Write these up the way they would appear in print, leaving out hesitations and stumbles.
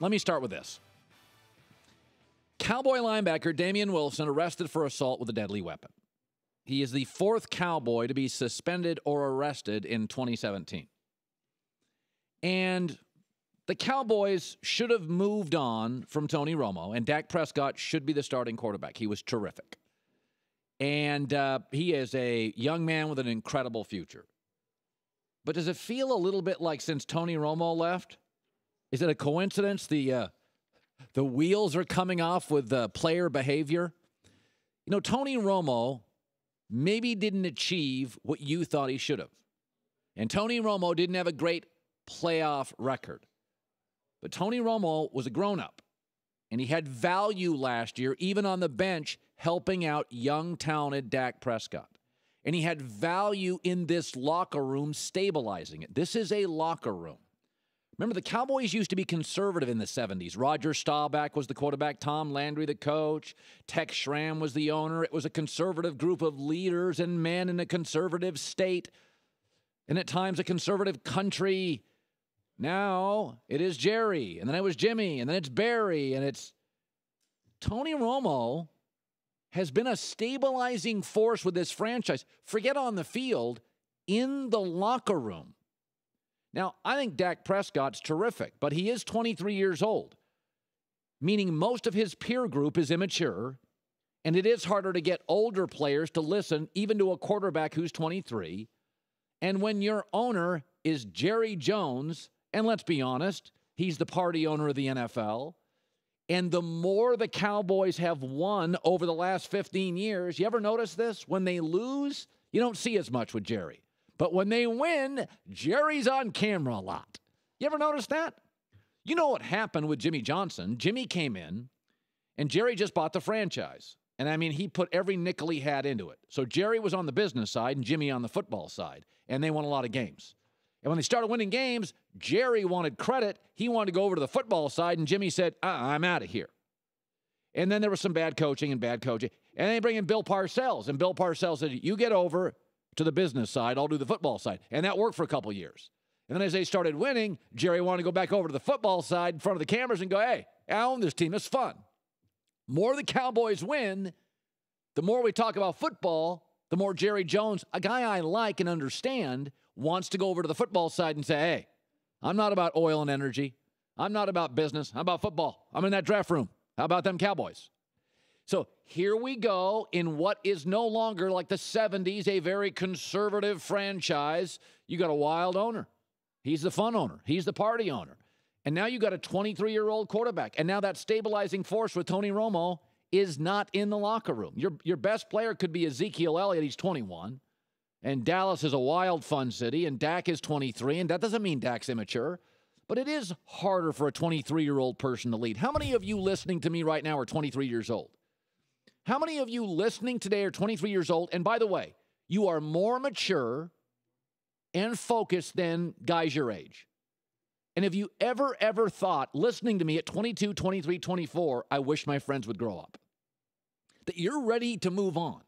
Let me start with this. Cowboy linebacker Damian Wilson arrested for assault with a deadly weapon. He is the fourth Cowboy to be suspended or arrested in 2017. And the Cowboys should have moved on from Tony Romo, and Dak Prescott should be the starting quarterback. He was terrific. And he is a young man with an incredible future. But does it feel a little bit like since Tony Romo left? Is it a coincidence the wheels are coming off with player behavior? You know, Tony Romo maybe didn't achieve what you thought he should have. And Tony Romo didn't have a great playoff record. But Tony Romo was a grown-up. And he had value last year, even on the bench, helping out young, talented Dak Prescott. And he had value in this locker room, stabilizing it. This is a locker room. Remember, the Cowboys used to be conservative in the 70s. Roger Staubach was the quarterback, Tom Landry the coach, Tex Schramm was the owner. It was a conservative group of leaders and men in a conservative state, and at times a conservative country. Now it is Jerry, and then it was Jimmy, and then it's Barry, and it's Tony Romo has been a stabilizing force with this franchise. Forget on the field, in the locker room. Now, I think Dak Prescott's terrific, but he is 23 years old, meaning most of his peer group is immature, and it is harder to get older players to listen, even to a quarterback who's 23. And when your owner is Jerry Jones, and let's be honest, he's the party owner of the NFL, and the more the Cowboys have won over the last 15 years, you ever notice this? When they lose, you don't see as much with Jerry. But when they win, Jerry's on camera a lot. You ever notice that? You know what happened with Jimmy Johnson? Jimmy came in, and Jerry just bought the franchise. And, I mean, he put every nickel he had into it. So Jerry was on the business side and Jimmy on the football side, and they won a lot of games. And when they started winning games, Jerry wanted credit. He wanted to go over to the football side, and Jimmy said, I'm out of here. And then there was some bad coaching. And they bring in Bill Parcells, and Bill Parcells said, you get over to the business side, I'll do the football side. And that worked for a couple years. And then as they started winning, Jerry wanted to go back over to the football side in front of the cameras and go, hey, I own this team. It's fun. More the Cowboys win, the more we talk about football, the more Jerry Jones, a guy I like and understand, wants to go over to the football side and say, hey, I'm not about oil and energy. I'm not about business. I'm about football. I'm in that draft room. How about them Cowboys? So here we go in what is no longer like the 70s, a very conservative franchise. You got a wild owner. He's the fun owner. He's the party owner. And now you got a 23-year-old quarterback. And now that stabilizing force with Tony Romo is not in the locker room. Your best player could be Ezekiel Elliott. He's 21. And Dallas is a wild, fun city. And Dak is 23. And that doesn't mean Dak's immature. But it is harder for a 23-year-old person to lead. How many of you listening to me right now are 23 years old? How many of you listening today are 23 years old? And by the way, you are more mature and focused than guys your age. And if you ever thought, listening to me at 22, 23, 24, I wish my friends would grow up, that you're ready to move on.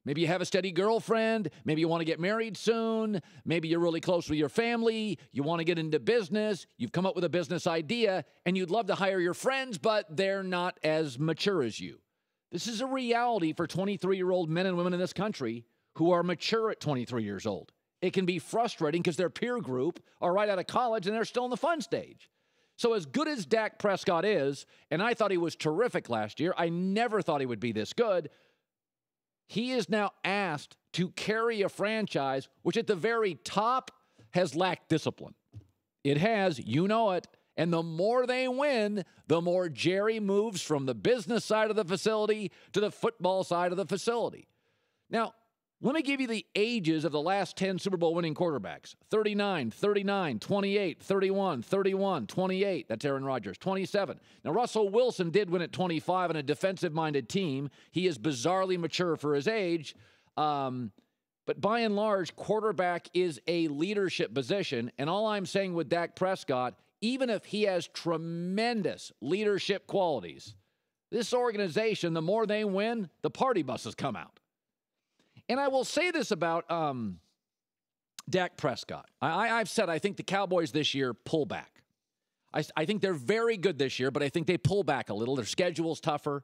Maybe you have a steady girlfriend. Maybe you want to get married soon. Maybe you're really close with your family. You want to get into business. You've come up with a business idea, and you'd love to hire your friends, but they're not as mature as you. This is a reality for 23-year-old men and women in this country who are mature at 23 years old. It can be frustrating because their peer group are right out of college and they're still in the fun stage. So as good as Dak Prescott is, and I thought he was terrific last year, I never thought he would be this good. He is now asked to carry a franchise which at the very top has lacked discipline. It has, you know it. And the more they win, the more Jerry moves from the business side of the facility to the football side of the facility. Now, let me give you the ages of the last 10 Super Bowl winning quarterbacks. 39, 39, 28, 31, 31, 28. That's Aaron Rodgers. 27. Now, Russell Wilson did win at 25 on a defensive-minded team. He is bizarrely mature for his age. But by and large, quarterback is a leadership position. And all I'm saying with Dak Prescott, even if he has tremendous leadership qualities, this organization, the more they win, the party buses come out. And I will say this about Dak Prescott. I've said I think the Cowboys this year pull back. I think they're very good this year, but I think they pull back a little. Their schedule's tougher.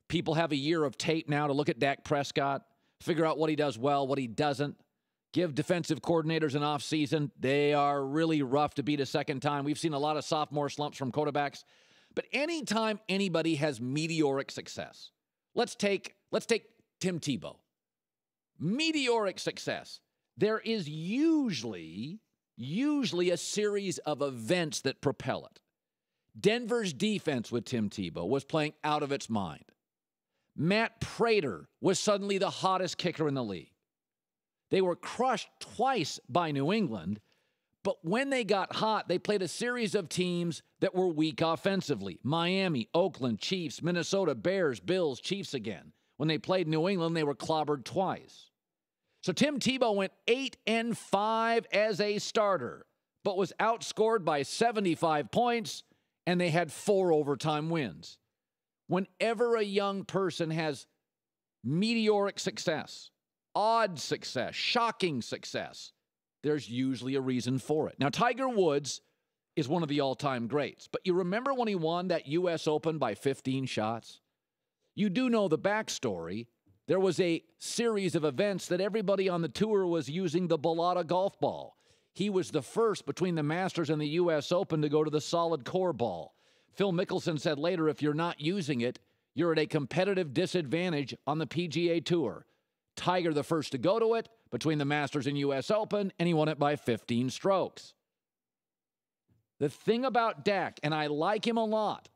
People have a year of tape now to look at Dak Prescott, figure out what he does well, what he doesn't. Give defensive coordinators an offseason. They are really rough to beat a second time. We've seen a lot of sophomore slumps from quarterbacks. But anytime anybody has meteoric success, let's take Tim Tebow. Meteoric success. There is usually a series of events that propel it. Denver's defense with Tim Tebow was playing out of its mind. Matt Prater was suddenly the hottest kicker in the league. They were crushed twice by New England, but when they got hot, they played a series of teams that were weak offensively. Miami, Oakland, Chiefs, Minnesota, Bears, Bills, Chiefs again. When they played New England, they were clobbered twice. So Tim Tebow went 8-5 as a starter, but was outscored by 75 points, and they had 4 overtime wins. Whenever a young person has meteoric success, odd success, shocking success, there's usually a reason for it. Now, Tiger Woods is one of the all-time greats, but you remember when he won that U.S. Open by 15 shots? You do know the backstory. There was a series of events that everybody on the tour was using the Bellata golf ball. He was the first between the Masters and the U.S. Open to go to the solid core ball. Phil Mickelson said later, if you're not using it, you're at a competitive disadvantage on the PGA Tour. Tiger the first to go to it between the Masters and U.S. Open, and he won it by 15 strokes. The thing about Dak, and I like him a lot,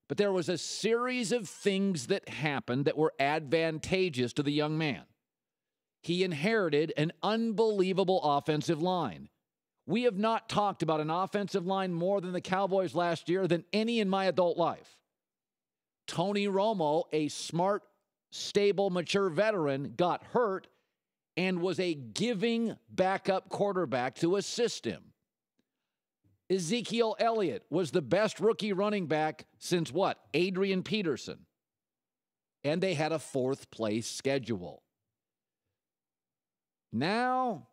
but there was a series of things that happened that were advantageous to the young man. He inherited an unbelievable offensive line. We have not talked about an offensive line more than the Cowboys last year than any in my adult life. Tony Romo, a smart, stable, mature veteran, got hurt and was a giving backup quarterback to assist him. Ezekiel Elliott was the best rookie running back since what? Adrian Peterson. And they had a 4th-place schedule. Now,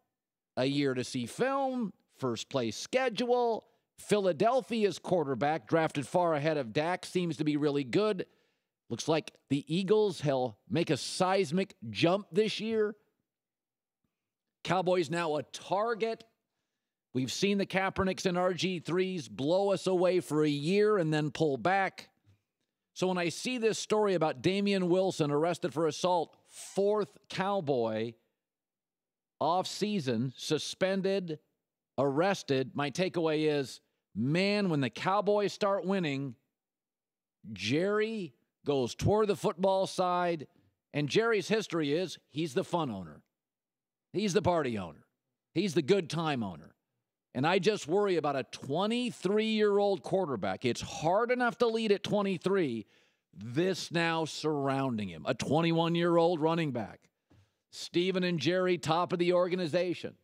a year to see film, 1st-place schedule. Philadelphia's quarterback, drafted far ahead of Dak, seems to be really good. Looks like the Eagles will make a seismic jump this year. Cowboys now a target. We've seen the Kaepernicks and RG3s blow us away for a year and then pull back. So when I see this story about Damian Wilson arrested for assault, 4th Cowboy, off-season, suspended, arrested, my takeaway is, man, when the Cowboys start winning, Jerry goes toward the football side, and Jerry's history is he's the fun owner. He's the party owner. He's the good time owner. And I just worry about a 23-year-old quarterback. It's hard enough to lead at 23. This now surrounding him, a 21-year-old running back. Steven and Jerry, top of the organization.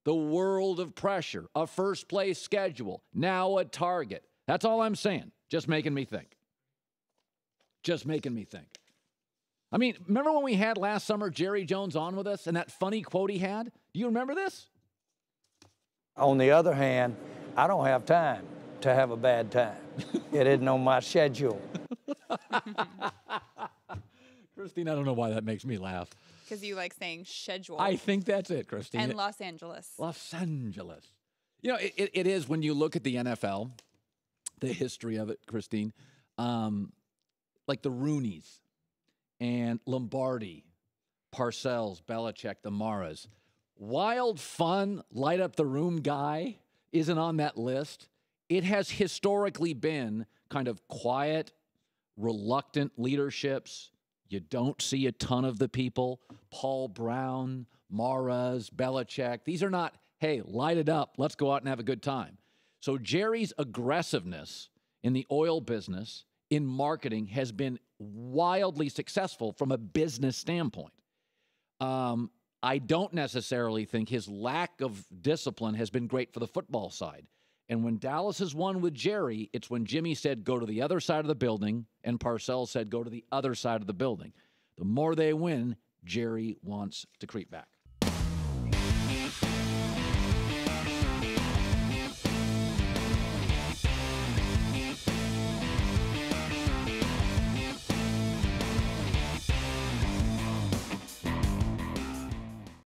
The world of pressure, a 1st-place schedule, now a target. That's all I'm saying. Just making me think. Just making me think. I mean, remember when we had last summer Jerry Jones on with us and that funny quote he had? Do you remember this? On the other hand, I don't have time to have a bad time. It isn't on my schedule. Kristine, I don't know why that makes me laugh. Because you like saying schedule. I think that's it, Kristine. And Los Angeles. Los Angeles. You know, it is when you look at the NFL, the history of it, Kristine, like the Rooneys and Lombardi, Parcells, Belichick, the Maras. Wild, fun, light up the room guy isn't on that list. It has historically been kind of quiet, reluctant leaderships. You don't see a ton of the people. Paul Brown, Maras, Belichick. These are not, hey, light it up. Let's go out and have a good time. So Jerry's aggressiveness in the oil business, in marketing, has been wildly successful from a business standpoint. I don't necessarily think his lack of discipline has been great for the football side. And when Dallas has won with Jerry, it's when Jimmy said, go to the other side of the building, and Parcells said, go to the other side of the building. The more they win, Jerry wants to creep back.